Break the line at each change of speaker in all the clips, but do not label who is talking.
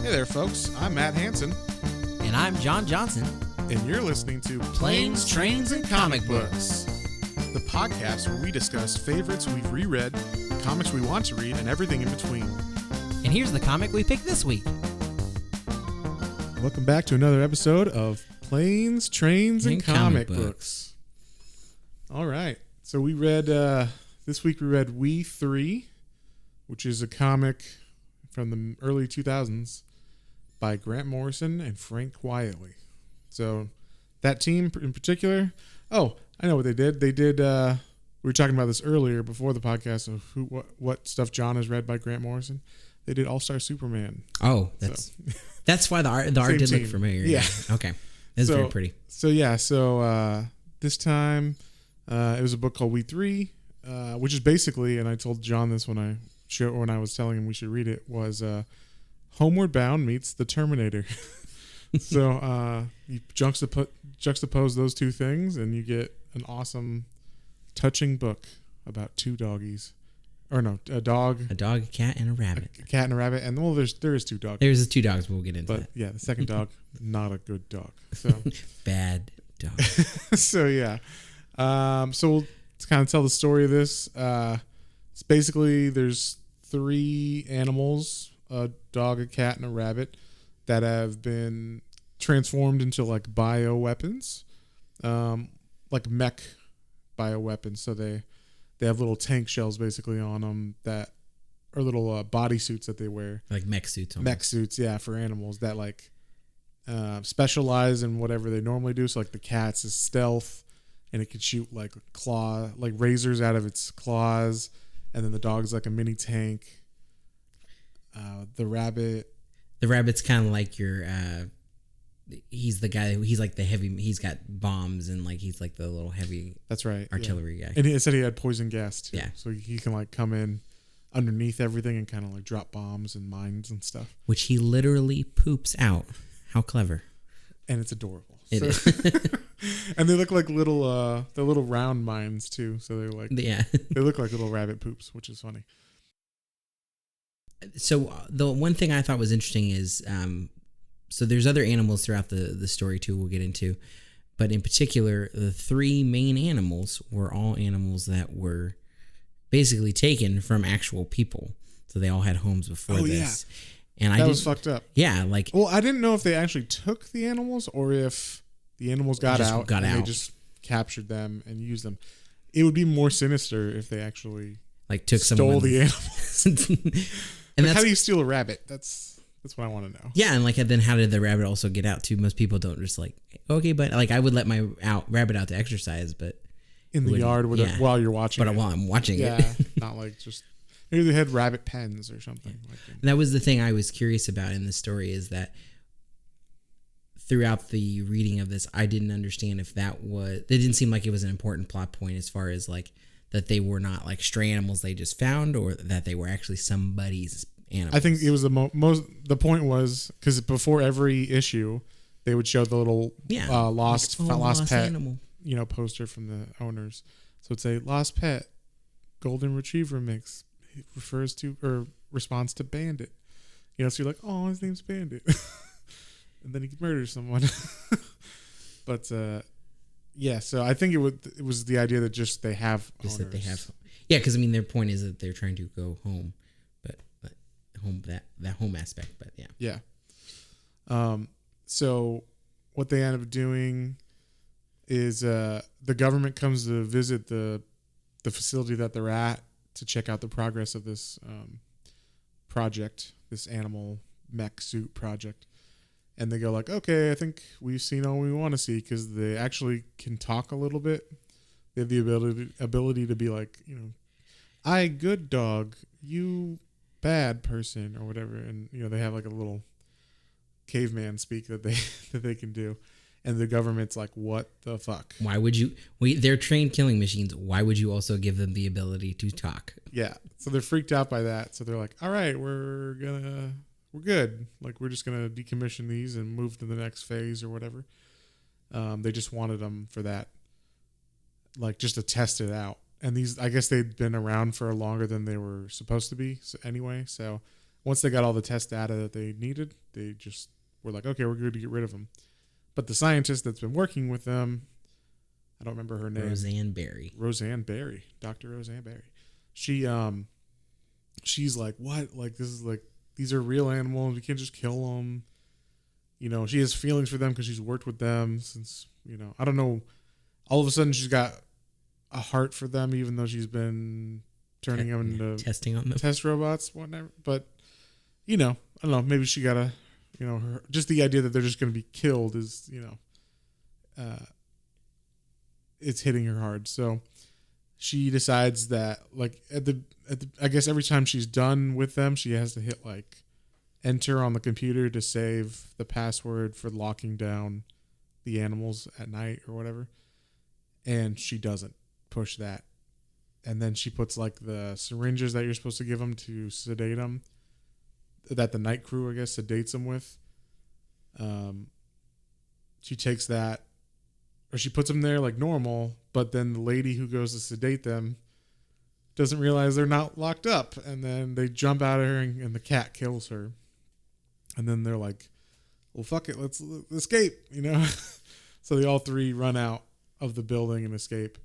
Hey there, folks. I'm Matt Hansen,
And I'm John Johnson.
and you're listening to
Planes, Trains, and Comic Books.
the podcast where we discuss favorites we've reread, comics we want to read, and everything in between.
And here's the comic we picked this week.
Welcome back to another episode of Planes, Trains, and Comic Books. All right. So we read, this week we read We3, which is a comic from the early 2000s by Grant Morrison and Frank Quietly. So that team in particular, oh, I know what they did. They did, we were talking about this earlier before the podcast of what stuff John has read by Grant Morrison. They did All-Star Superman.
Oh, that's why the art did
team.
look familiar.
Yeah.
Okay. It's very pretty.
So this time it was a book called We3, which is basically, and I told John this when I was telling him we should read it, was Homeward Bound meets the Terminator. So you juxtapose those two things and you get an awesome, touching book about two doggies. Or no, a dog,
a cat, and a rabbit.
A cat and a rabbit, and well, there is two dogs.
There's two dogs, but we'll get into
But
that.
yeah, the second dog, not a good dog. So
Bad dog.
so yeah, so we'll kind of tell the story of this. It's basically there's three animals, a dog, a cat, and a rabbit, that have been transformed into like bioweapons, like mech bioweapons. So they have little tank shells basically on them that are little body suits that they wear.
Like mech suits.
Mech suits, yeah, for animals that like specialize in whatever they normally do. So like the cat's is stealth, and it can shoot like razors out of its claws. And then the dog's like a mini tank. The rabbit's
kind of like your. He's the guy. He's like the heavy. He's got bombs and like he's like the little heavy.
That's right.
Artillery guy.
And he said he had poison gas too.
Yeah.
So he can like come in underneath everything and kind of like drop bombs and mines and stuff.
Which he literally poops out. How clever.
And it's adorable.
It is.
And they look like they're little round mines too. So they're like,
yeah.
They look like little rabbit poops, which is funny.
So the one thing I thought was interesting is, so there's other animals throughout the story too we'll get into, but in particular, the three main animals were all animals that were basically taken from actual people. So they all had homes before this. Yeah. And that
was fucked up.
Yeah, like...
Well, I didn't know if they actually took the animals or if the animals got out and they just captured them and used them. It would be more sinister if they actually
like
stole the animals.
And
how do you steal a rabbit? That's what I want to know.
Yeah, and like then how did the rabbit also get out too? Most people don't just like, okay, but like I would let my rabbit out to exercise, but
in the yard while you're watching
it. But while I'm watching
it. Not like just maybe they had rabbit pens or something. Like that.
And that was the thing I was curious about in the story, is that throughout the reading of this, I didn't understand if it didn't seem like it was an important plot point as far as like that they were not like stray animals they just found, or that they were actually somebody's animals.
I think it was the point was because before every issue they would show the little lost pet
animal,
poster from the owners. So it'd say lost pet, golden retriever mix. It refers to or responds to Bandit. So you're like, oh, his name's Bandit. And then he murders someone. But yeah, so I think it was the idea that just they have owners.
That they have, yeah, because I mean their point is that they're trying to go home, but home that home aspect, but yeah.
So what they end up doing is the government comes to visit the facility that they're at to check out the progress of this project, this animal mech suit project. And they go like, okay, I think we've seen all we want to see, because they actually can talk a little bit. They have the ability to be like, I good dog, you bad person, or whatever. And they have like a little caveman speak that they can do. And the government's like, what the fuck?
Why would you? They're trained killing machines. Why would you also give them the ability to talk?
Yeah. So they're freaked out by that. So they're like, all right, we're good. Like, we're just going to decommission these and move to the next phase or whatever. They just wanted them for that, like just to test it out. And these, I guess they'd been around for longer than they were supposed to be anyway. So once they got all the test data that they needed, they just were like, okay, we're good to get rid of them. But the scientist that's been working with them, I don't remember her name.
Roseanne Barry.
Dr. Roseanne Barry. She's like, what? Like, this is like, these are real animals. We can't just kill them. You know, she has feelings for them because she's worked with them since, you know, I don't know. All of a sudden she's got a heart for them, even though she's been turning them into
testing on them,
test robots, whatever. But, you know, I don't know. Maybe she got a, you know, just the idea that they're just going to be killed is, you know, it's hitting her hard. So she decides that, like, I guess every time she's done with them, she has to hit like enter on the computer to save the password for locking down the animals at night or whatever. And she doesn't push that. And then she puts like the syringes that you're supposed to give them to sedate them, that the night crew, I guess, sedates them with. She takes that, or she puts them there like normal, but then the lady who goes to sedate them doesn't realize they're not locked up. And then they jump out of her and the cat kills her. And then they're like, well, fuck it, let's escape, you know? So they all three run out of the building and escape.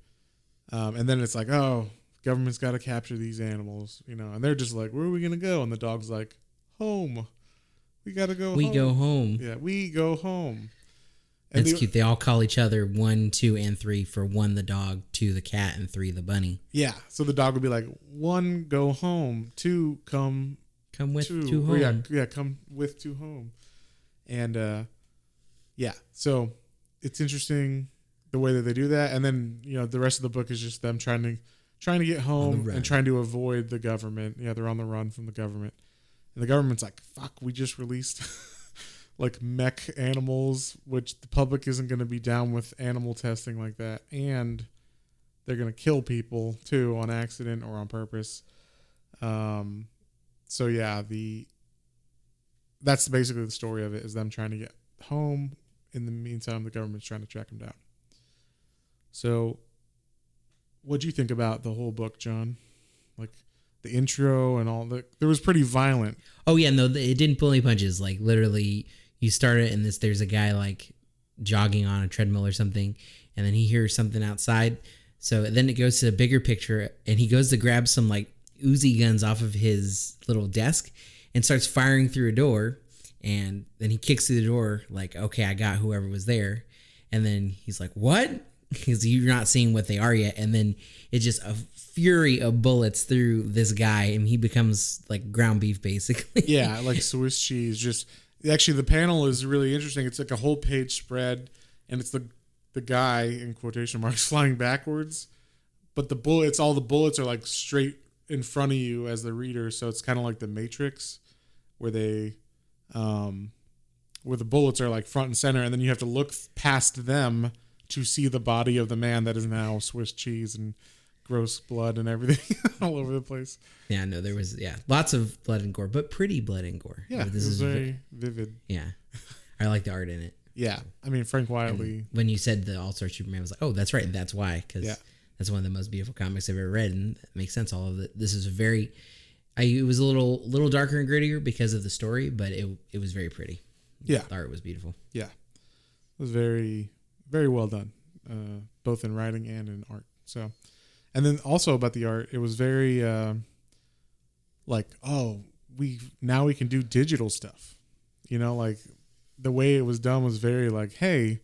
And then it's like, oh, government's got to capture these animals, you know? And they're just like, where are we going to go? And the dog's like, home. We got to go home.
We go home.
Yeah, we go home. And
that's cute. They all call each other 1, 2, and 3 for 1, the dog, 2, the cat, and 3, the bunny.
Yeah. So the dog would be like, 1, go home. 2, come
with
to
home.
Yeah, come with to home. And yeah, so it's interesting the way that they do that. And then, you know, the rest of the book is just them trying to get home and trying to avoid the government. Yeah, they're on the run from the government. And the government's like, fuck, we just released like mech animals, which the public isn't going to be down with animal testing like that. And they're going to kill people too on accident or on purpose. So yeah, that's basically the story of it, is them trying to get home. In the meantime, the government's trying to track them down. So what'd you think about the whole book, John? Like the intro and all that. It was pretty violent.
Oh yeah, no, it didn't pull any punches. Like literally, you start it and there's a guy like jogging on a treadmill or something, and then he hears something outside. So then it goes to a bigger picture, and he goes to grab some like Uzi guns off of his little desk and starts firing through a door. And then he kicks through the door like, okay, I got whoever was there. And then he's like, what? Because you're not seeing what they are yet. And then it's just a fury of bullets through this guy, and he becomes like ground beef basically.
Yeah, like Swiss cheese. Just actually, the panel is really interesting. It's like a whole page spread, and it's the guy in quotation marks flying backwards, but all the bullets are like straight in front of you as the reader. So it's kind of like the Matrix, where they where the bullets are like front and center, and then you have to look past them to see the body of the man that is now Swiss cheese and gross blood and everything all over the place.
Yeah, no, there was lots of blood and gore, but pretty blood and gore.
Yeah, this is very vivid.
Yeah, I like the art in it.
Yeah, I mean Frank Wiley.
And when you said the All-Star Superman, I was like, oh, that's right, and that's why, because that's one of the most beautiful comics I've ever read, and it makes sense. All of it. This is it was a little darker and grittier because of the story, but it was very pretty.
Yeah,
the art was beautiful. Yeah,
it was very, very well done, both in writing and in art. So, and then also about the art, it was very like, oh, we can do digital stuff. You know, like the way it was done was very like, hey,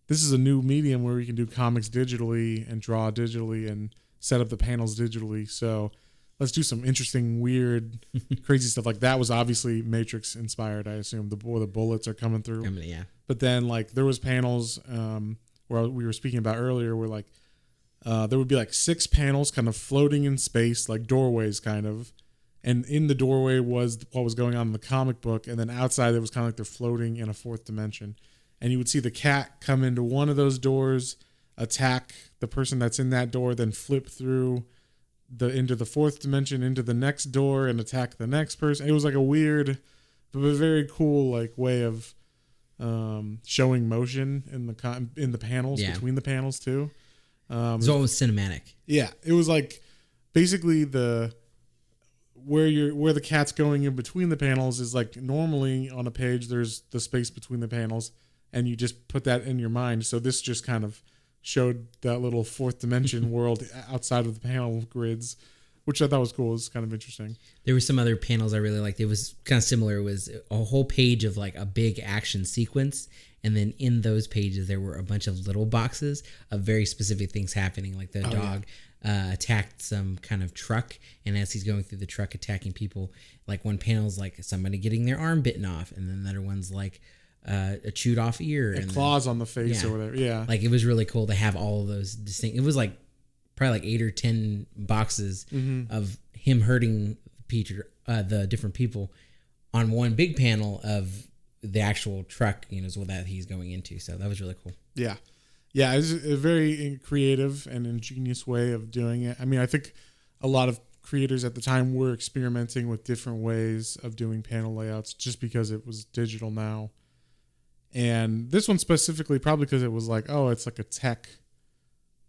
this is a new medium where we can do comics digitally and draw digitally and set up the panels digitally. So let's do some interesting, weird, crazy stuff. Like that was obviously Matrix inspired, I assume. The bullets are coming through.
Yeah.
But then like there was panels where we were speaking about earlier where like there would be like 6 panels kind of floating in space, like doorways kind of. And in the doorway was what was going on in the comic book. And then outside it was kind of like they're floating in a 4th dimension. And you would see the cat come into one of those doors, attack the person that's in that door, then flip through into the 4th dimension, into the next door, and attack the next person. It was like a weird, but a very cool like way of showing motion in the panels, between the panels too.
It was almost cinematic.
Yeah, it was like basically where the cat's going in between the panels is like normally on a page there's the space between the panels and you just put that in your mind. So this just kind of showed that little fourth dimension world outside of the panel grids, which I thought was cool. It was kind of interesting.
There were some other panels I really liked. It was kind of similar. It was a whole page of like a big action sequence. And then in those pages, there were a bunch of little boxes of very specific things happening. Like the dog attacked some kind of truck. And as he's going through the truck attacking people, like one panel's like somebody getting their arm bitten off. And then another one's like a chewed off ear. And
claws on the face or whatever. Yeah.
Like it was really cool to have all of those distinct. It was like probably like 8 or 10 boxes of him hurting Peter, the different people on one big panel of the actual truck, is what that he's going into. So that was really cool.
Yeah. Yeah. It was a very creative and ingenious way of doing it. I mean, I think a lot of creators at the time were experimenting with different ways of doing panel layouts just because it was digital now. And this one specifically, probably because it was like, oh, it's like a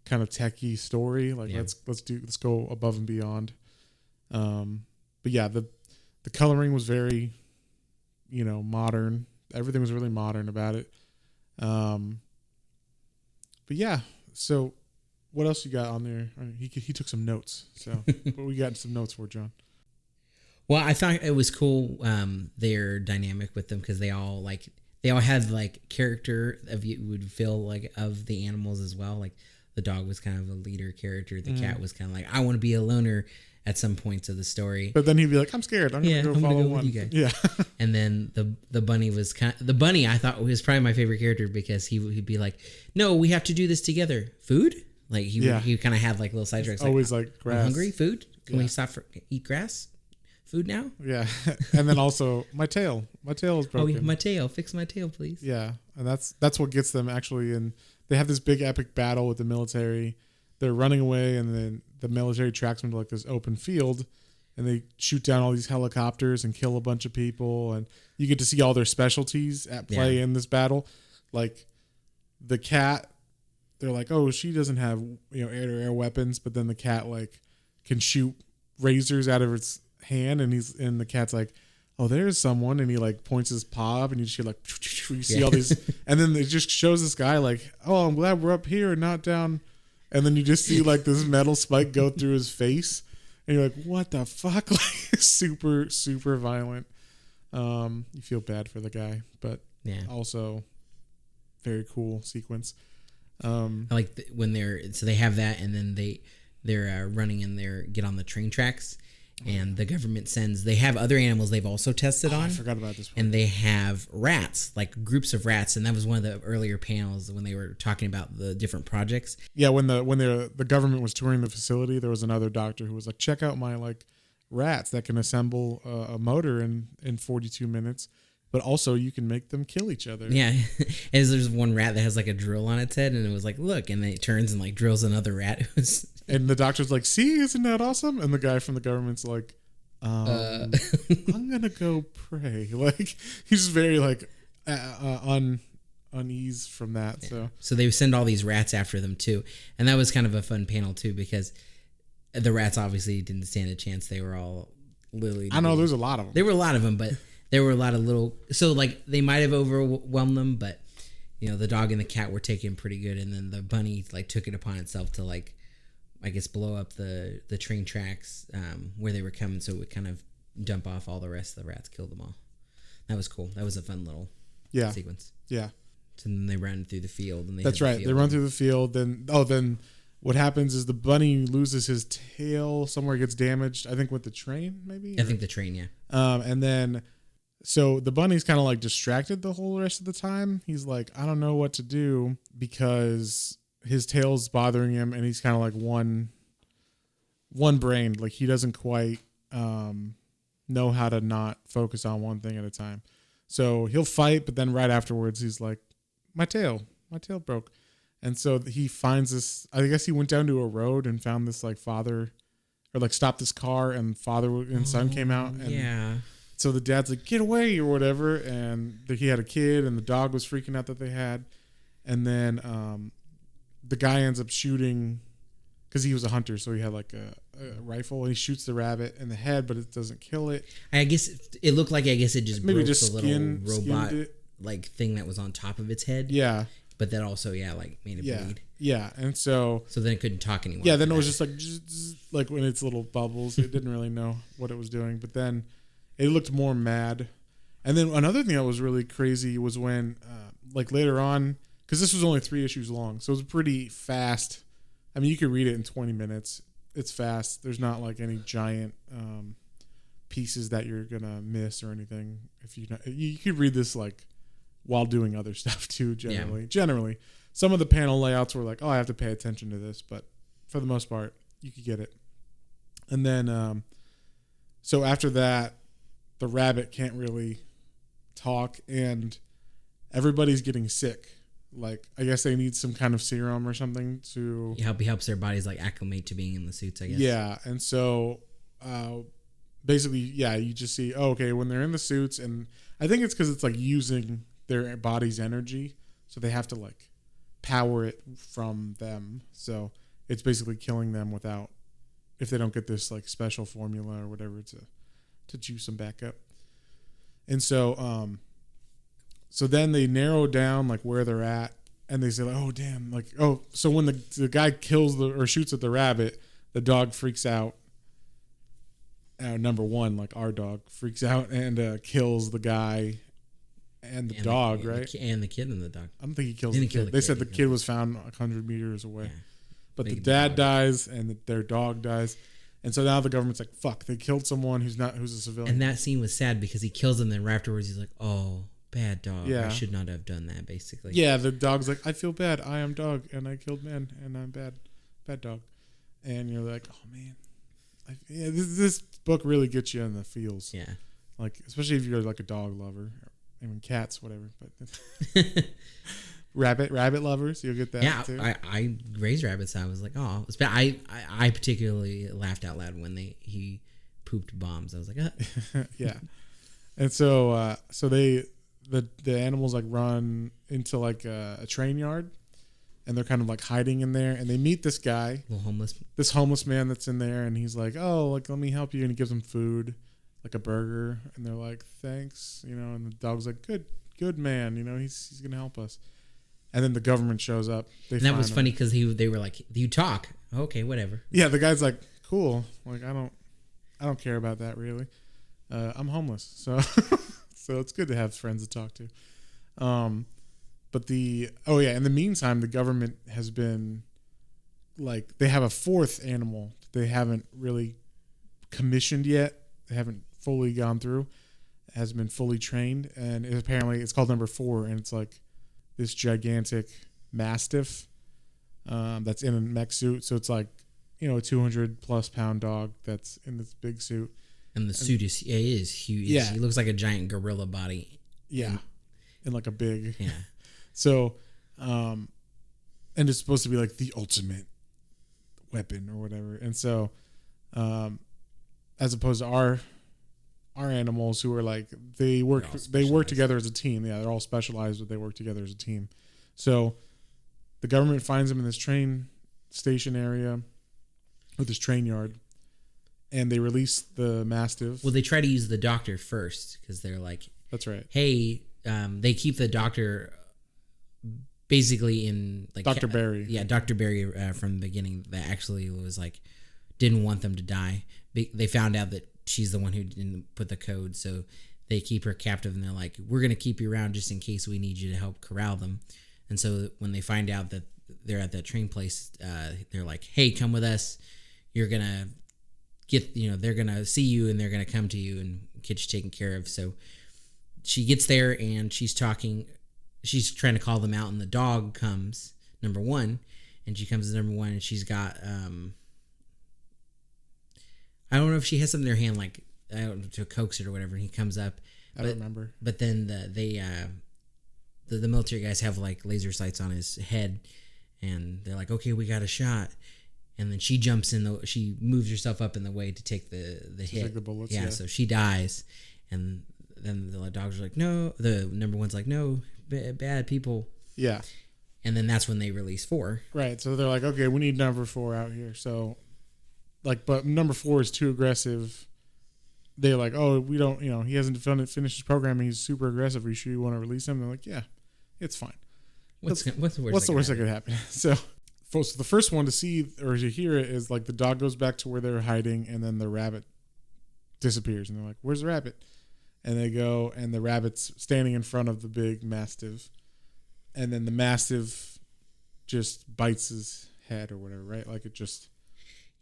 kind of techy story. Like let's go above and beyond. But yeah, the coloring was very, modern. Everything was really modern about it. But yeah, so what else you got on there? I mean, he took some notes. So what we got some notes for, John?
Well, I thought it was cool. Their dynamic with them, because they all had like character of you would feel like of the animals as well. Like the dog was kind of a leader character. The cat was kind of like, I want to be a loner at some points of the story.
But then he'd be like, I'm scared. I'm going to go follow one. Yeah.
And then the bunny was the bunny I thought was probably my favorite character, because he'd be like, no, we have to do this together. Food? Like he kind of had like little side tracks.
Always like grass.
I'm hungry? Food? Can we stop for eat grass? Food now?
Yeah. And then also my tail. My tail is broken.
Oh, my tail. Fix my tail, please.
Yeah. And that's what gets them actually in. They have this big epic battle with the military. They're running away, and then the military tracks them to like this open field, and they shoot down all these helicopters and kill a bunch of people. And you get to see all their specialties at play in this battle. Like the cat, they're like, oh, she doesn't have air-to-air weapons, but then the cat like can shoot razors out of its hand, and the cat's like, oh, there's someone, and he like points his paw up, and you just hear like, you see all these, and then it just shows this guy like, oh, I'm glad we're up here and not down, and then you just see like this metal spike go through his face, and you're like, what the fuck? Like super, super violent. You feel bad for the guy, but also very cool sequence.
I like when they have that, and then they're running in there, get on the train tracks. And the government they have other animals they've also tested on.
I forgot about this one.
And they have rats, like groups of rats. And that was one of the earlier panels when they were talking about the different projects.
Yeah, when the government was touring the facility, there was another doctor who was like, check out my like rats that can assemble a motor in 42 minutes. But also you can make them kill each other.
Yeah. As there's one rat that has like a drill on its head, and it was like, look, and then it turns and like drills another rat.
And the doctor's like, see, isn't that awesome? And the guy from the government's like, I'm gonna go pray. Like he's very like unease from that.
So they send all these rats after them too, and that was kind of a fun panel too, because the rats obviously didn't stand a chance. They were all literally.
I know there's a lot of them.
There were a lot of them, but there were a lot of little. So like they might have overwhelmed them, but the dog and the cat were taken pretty good, and then the bunny like took it upon itself to like, I guess, blow up the train tracks where they were coming, so it would kind of dump off all the rest of the rats, kill them all. That was cool. That was a fun little sequence.
Yeah.
So then they run through the field. And
that's right. They run through the field. Then what happens is the bunny loses his tail. Somewhere gets damaged. I think with the train, maybe?
I think the train, yeah.
And then, so the bunny's kind of like distracted the whole rest of the time. He's like, I don't know what to do, because his tail's bothering him, and he's kind of like one brained. Like he doesn't quite know how to not focus on one thing at a time. So he'll fight, but then right afterwards he's like, my tail broke. And so he finds this, I guess he went down to a road and found this like father, or like stopped this car, and father and son came out. And so the dad's like, get away or whatever. And he had a kid, and the dog was freaking out that they had. And then the guy ends up shooting, because he was a hunter, so he had like a rifle and he shoots the rabbit in the head, but it doesn't kill it.
I guess it looked like it just
Maybe
broke
just
the little robot like thing that was on top of its head.
Yeah.
But that also, like made it bleed.
Yeah, and so
then it couldn't talk anymore.
Yeah, then it was just like when it's little bubbles. It didn't really know what it was doing, but then it looked more mad. And then another thing that was really crazy was when, like later on, because this was only 3 issues long, so it was pretty fast. I mean, you could read it in 20 minutes. It's fast. There's not like any giant pieces that you're gonna miss or anything. If you could read this like while doing other stuff too. Generally, some of the panel layouts were like, oh, I have to pay attention to this, but for the most part, you could get it. And then, so after that, the rabbit can't really talk, and everybody's getting sick. Like, I guess they need some kind of serum or something to
he helps their bodies like acclimate to being in the suits, I guess.
Yeah, and so basically, you just see, when they're in the suits, and I think it's because it's like using their body's energy, so they have to like power it from them. So it's basically killing them if they don't get this like special formula or whatever to juice them back up. And so so then they narrow down like where they're at, and they say like, oh damn, like, oh, so when the guy kills or shoots at the rabbit, the dog freaks out. Number one, like our dog freaks out and kills the guy and the dog, right?
And the kid and the dog.
I don't think he kills the kid. They said the kid was found 100 meters away. Yeah. But the dad dies and their dog dies. And so now the government's like, fuck, they killed someone who's a civilian.
And that scene was sad because he kills them, and then afterwards he's like, oh, bad dog.
Yeah.
I should not have done that, basically.
Yeah, the dog's like, I feel bad. I am dog, and I killed man, and I'm bad dog. And you're like, oh, man. This book really gets you in the feels.
Yeah.
Like, especially if you're like a dog lover. I mean, cats, whatever. But rabbit lovers, you'll get that too.
I raised rabbits. So I was like, oh, it's bad. I particularly laughed out loud when he pooped bombs. I was like,
yeah. And so the animals like run into like a train yard, and they're kind of like hiding in there, and they meet this guy, this homeless man that's in there, and he's like, oh, like, let me help you, and he gives them food, like a burger, and they're like, thanks, and the dog's like, good man, he's gonna help us. And then the government shows up.
And that was funny because they were like, you talk, okay, whatever.
Yeah, the guy's like, cool, like, I don't care about that really. I'm homeless, so so it's good to have friends to talk to. But in the meantime, the government has been like, they have a 4th animal they haven't really commissioned yet. They haven't fully gone through. It hasn't been fully trained, and apparently it's called number 4, and it's like this gigantic mastiff that's in a mech suit. So it's like, a 200+ pound dog that's in this big suit.
And the suit is huge.
Yeah.
He looks like a giant gorilla body.
Yeah. And like a big.
Yeah.
So, and it's supposed to be like the ultimate weapon or whatever. And so, as opposed to our animals who are like, they work together as a team. Yeah. They're all specialized, but they work together as a team. So the government finds them in this train station area with this train yard, and they release the mastiff.
Well, they try to use the doctor first because they're like,
that's right.
Hey, they keep the doctor basically in like
Dr. Barry.
Yeah, Dr. Barry from the beginning that actually was like, didn't want them to die. They found out that she's the one who didn't put the code, so they keep her captive, and they're like, we're going to keep you around just in case we need you to help corral them. And so when they find out that they're at that train place, they're like, hey, come with us. You're going to they're going to see you, and they're going to come to you and get you taken care of. So she gets there, and she's trying to call them out, and the dog comes, number 1, and she comes as number 1, and she's got, I don't know if she has something in her hand, like, I don't know, to coax it or whatever, and he comes up.
I don't remember.
But then the military guys have like laser sights on his head, and they're like, okay, we got a shot. And then she jumps she moves herself up in the way to take the hit.
Take the bullets,
yeah, so she dies. And then the dogs are like, no. The number 1's like, no, bad people.
Yeah.
And then that's when they release 4.
Right. So they're like, okay, we need number 4 out here. So like, but number 4 is too aggressive. They're like, oh, we don't, he hasn't finished his programming. He's super aggressive. Are you sure you want to release him? They're like, yeah, it's fine.
What's the worst
that could happen? So the first one to see or to hear it is like the dog goes back to where they were hiding, and then the rabbit disappears, and they're like, where's the rabbit? And they go, and the rabbit's standing in front of the big mastiff, and then the mastiff just bites his head or whatever, right? Like it just...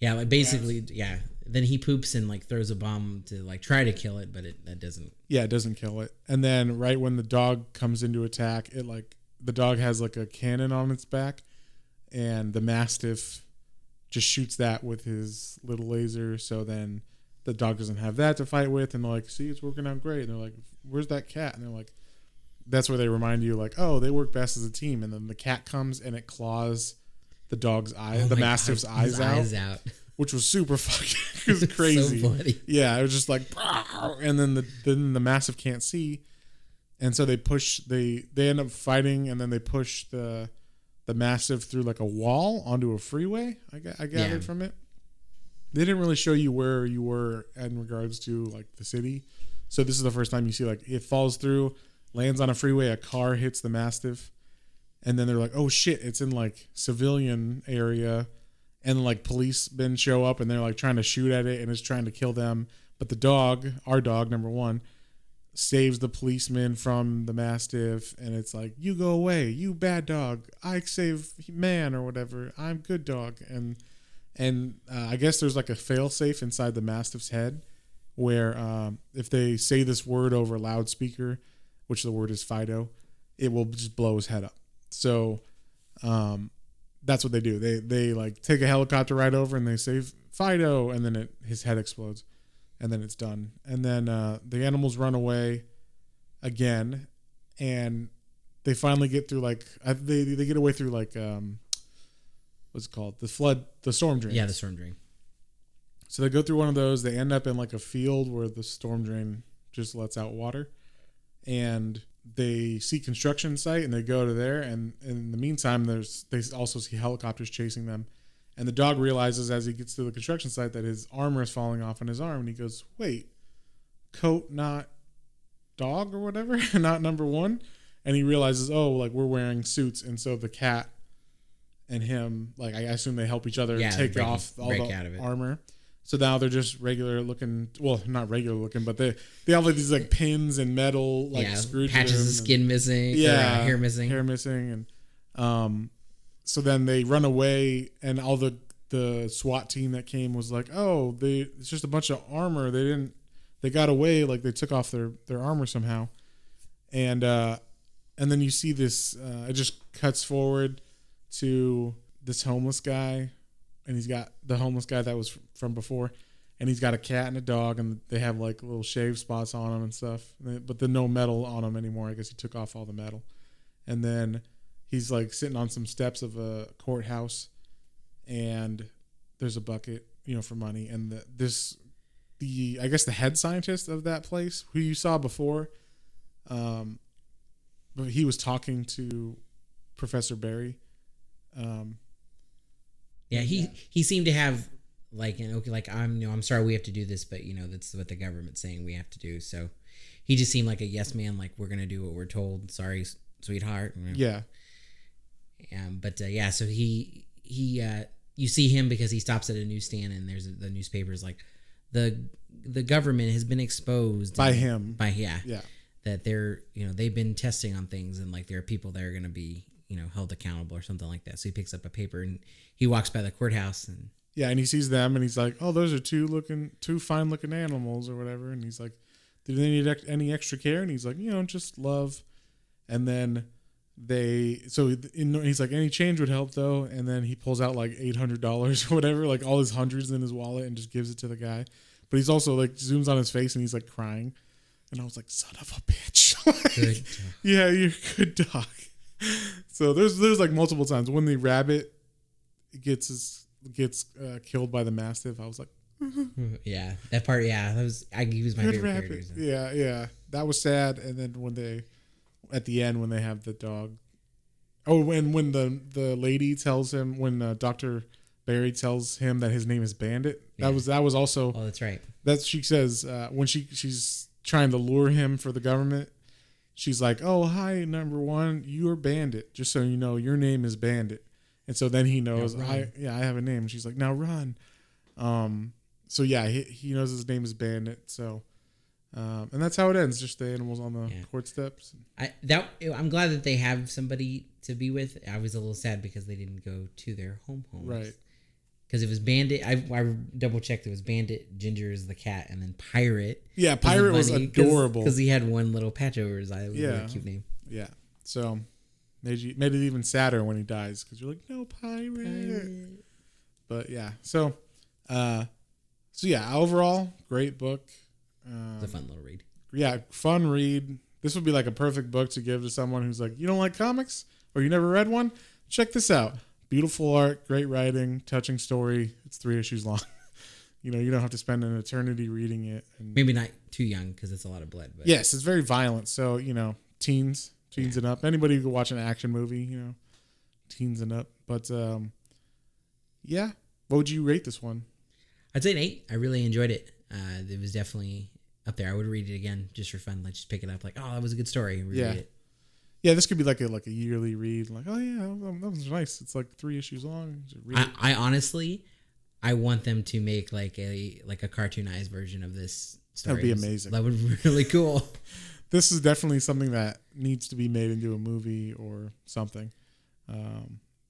Yeah, like basically, yeah. Then he poops and like throws a bomb to like try to kill it, but that doesn't.
Yeah, it doesn't kill it. And then right when the dog comes into attack, it like the dog has like a cannon on its back, and the mastiff just shoots that with his little laser. So then the dog doesn't have that to fight with, and they're like, "See, it's working out great." And they're like, "Where's that cat?" And they're like, "That's where they remind you, like, oh, they work best as a team." And then the cat comes and it claws the dog's eye, the mastiff's eyes out, which was super fucking it was crazy.
So funny.
Yeah, it was just like, and then the mastiff can't see, and so they end up fighting, and then they push the mastiff through like a wall onto a freeway. I gathered from it. They didn't really show you where you were in regards to like the city, so this is the first time you see like it falls through, lands on a freeway, a car hits the mastiff. And then they're like, oh shit, it's in like civilian area. And like policemen show up and they're like trying to shoot at it and it's trying to kill them. But the dog, our dog, number 1, saves the policeman from the mastiff. And it's like, you go away, you bad dog. I save man or whatever. I'm good dog. And I guess there's like a fail safe inside the mastiff's head where if they say this word over a loudspeaker, which the word is Fido, it will just blow his head up. So that's what they do. They like take a helicopter ride over and they save Fido, and then his head explodes, and then it's done. And then the animals run away again, and they finally get through like they get away through like what's it called? The storm drain.
Yeah, the storm drain.
So they go through one of those. They end up in like a field where the storm drain just lets out water, and they see construction site and they go to there, and in the meantime they also see helicopters chasing them, and the dog realizes as he gets to the construction site that his armor is falling off on his arm, and he goes, wait, coat not dog or whatever, not number 1, and he realizes, oh, like we're wearing suits, and so the cat and him, like I assume they help each other take off all the armor. So now they're just regular looking, well, not regular looking, but they have like these like pins and metal like screws,
patches of skin missing, hair missing,
and so then they run away, and all the SWAT team that came was like, oh, it's just a bunch of armor. They got away, like they took off their armor somehow, and then you see this. It just cuts forward to this homeless guy. And he's got the homeless guy that was from before, and he's got a cat and a dog, and they have like little shave spots on them and stuff, but there's no metal on them anymore. I guess he took off all the metal. And then he's like sitting on some steps of a courthouse, and there's a bucket, for money. And I guess the head scientist of that place, who you saw before, but he was talking to Professor Barry.
Yeah, he seemed to have like, I'm sorry we have to do this, but that's what the government's saying we have to do. So he just seemed like a yes man, like we're gonna do what we're told. Sorry, sweetheart.
Yeah.
So he you see him because he stops at a newsstand, and there's the newspaper's like the government has been exposed
by him.
That they're they've been testing on things, and like there are people that are gonna be held accountable or something like that. So he picks up a paper and he walks by the courthouse, and
and he sees them, and he's like, oh, those are two fine looking animals or whatever. And he's like, do they need any extra care? And he's like, just love. And then he's like, any change would help though. And then he pulls out like $800 or whatever, like all his hundreds in his wallet, and just gives it to the guy. But he's also like zooms on his face, and he's like crying. And I was like, son of a bitch.
Good dog.
Yeah, you're a good dog. So there's like multiple times when the rabbit gets killed by the mastiff. I was like,
yeah, that part. Yeah, he was my favorite character.
Yeah, that was sad. And then at the end when they have the dog, and when the lady tells him, when Dr. Barry tells him that his name is Bandit. That was also.
Oh, that's right.
She says when she's trying to lure him for the government. She's like, "Oh, hi, number one, you're Bandit. Just so you know, your name is Bandit." And so then he knows, I have a name. And she's like, "Now run." So yeah, he knows his name is Bandit. So, and that's how it ends. Just the animals on the court steps.
I'm glad that they have somebody to be with. I was a little sad because they didn't go to their homes.
Right.
Because it was Bandit. I double checked. It was Bandit, Ginger is the cat, and then Pirate.
Yeah, Pirate was adorable.
Because he had one little patch over his eye. It was a really cute name.
Yeah. So made it even sadder when he dies because you're like, no, Pirate. But yeah. So yeah, overall, great book.
It's a fun little read.
Yeah, fun read. This would be like a perfect book to give to someone who's like, you don't like comics or you never read one? Check this out. Beautiful art, great writing, touching story. It's 3 issues long. You don't have to spend an eternity reading it. And
maybe not too young because it's a lot of blood. But
yes, it's very violent. So, teens and up. Anybody who can watch an action movie, teens and up. But, yeah. What would you rate this one?
I'd say an 8. I really enjoyed it. It was definitely up there. I would read it again just for fun. Like, just pick it up. Like, oh, that was a good story. And reread it.
Yeah, this could be like a yearly read. Like, oh yeah, that was nice. It's like 3 issues long.
I honestly, I want them to make like a cartoonized version of this story.
That'd be amazing.
That would be really cool.
This is definitely something that needs to be made into a movie or something,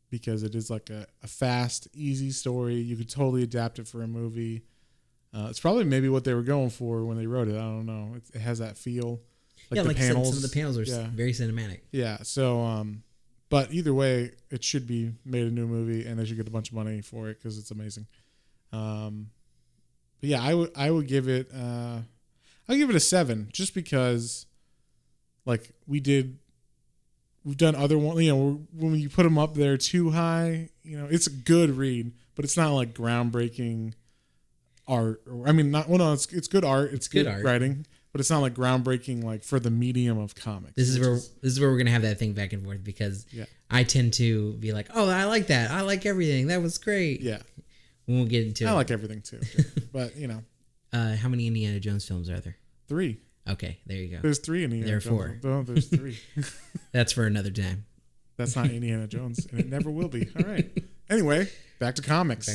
because it is like a fast, easy story. You could totally adapt it for a movie. It's probably maybe what they were going for when they wrote it. I don't know. It has that feel. Like panels.
Some of the panels are very cinematic.
Yeah. So, but either way, it should be made a new movie, and they should get a bunch of money for it because it's amazing. But yeah, I would give it. I'll give it a 7, just because, like we've done other one. When you put them up there too high, it's a good read, but it's not like groundbreaking art. It's good art. It's good writing. But it's not like groundbreaking, like for the medium of comics. This
is where we're gonna have that thing back and forth because I tend to be like, oh, I like that. I like everything. That was great.
Yeah.
We won't get into it.
I like everything too. But
how many Indiana Jones films are there?
3.
Okay, there you go.
There's 3 Indiana Jones.
There are 4.
No, there's 3.
That's for another time.
That's not Indiana Jones, and it never will be. All right. Anyway, back to comics.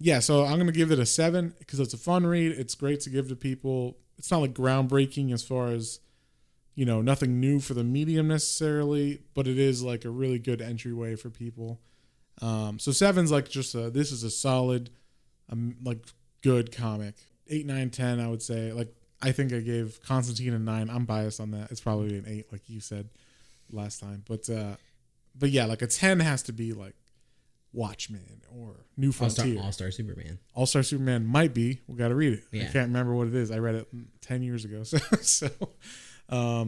Yeah, so I'm going to give it a 7 because it's a fun read. It's great to give to people. It's not like groundbreaking as far as, nothing new for the medium necessarily, but it is like a really good entryway for people. So 7's like this is a solid, like good comic. 8, 9, 10, I would say. Like, I think I gave Constantine a 9. I'm biased on that. It's probably an 8, like you said last time. But yeah, like a 10 has to be like Watchmen or New Frontier.
All-Star Superman.
All-Star Superman might be. We got to read it.
Yeah.
I can't remember what it is. I read it 10 years ago. But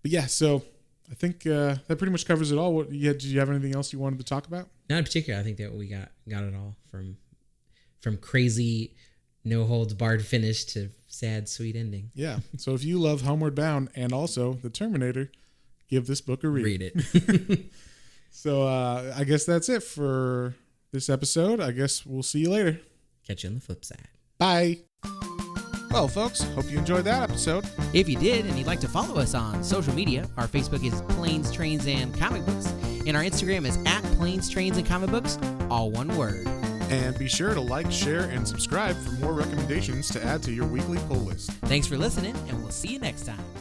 yeah, so I think that pretty much covers it all. Did you have anything else you wanted to talk about?
Not in particular. I think that we got it all from crazy, no holds barred finish to sad, sweet ending.
Yeah. So if you love Homeward Bound and also The Terminator, give this book a read.
Read it.
So I guess that's it for this episode. I guess we'll see you later.
Catch you on the flip side.
Bye. Well, folks, hope you enjoyed that episode.
If you did and you'd like to follow us on social media, our Facebook is Planes, Trains, and Comic Books, and our Instagram is @Planes, Trains, and Comic Books, all one word.
And be sure to like, share, and subscribe for more recommendations to add to your weekly pull list.
Thanks for listening, and we'll see you next time.